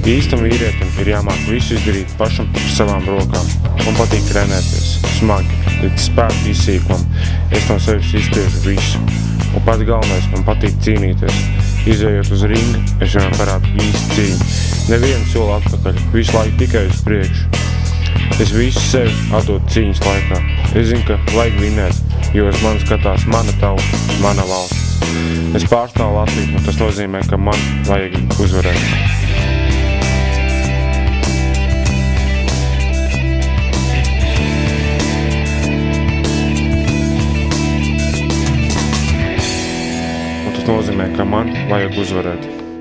Īstam vīrietim ir jāmāk visu izdarīt pašam par savām rokām. Man patīk trenēties, smagi, līdz spēku izsīklam. Es no sevis izspiežu visu. Un pats galvenais, man patīk cīnīties. Izejot uz ringa, es vienmēr parādu īsti cīņu. Nevienu soli atpakaļ, visu laiku tikai uz priekšu. Es visu sevi atdodu cīņas laikā. Es zinu, ka vajag vinēt, jo uz mani skatās mana tauta, mana valsts. Es pārstāvu Latviju, un tas nozīmē, ka man vajag uzvarēt. Tas nozīmē, ka man vajag uzvarēt.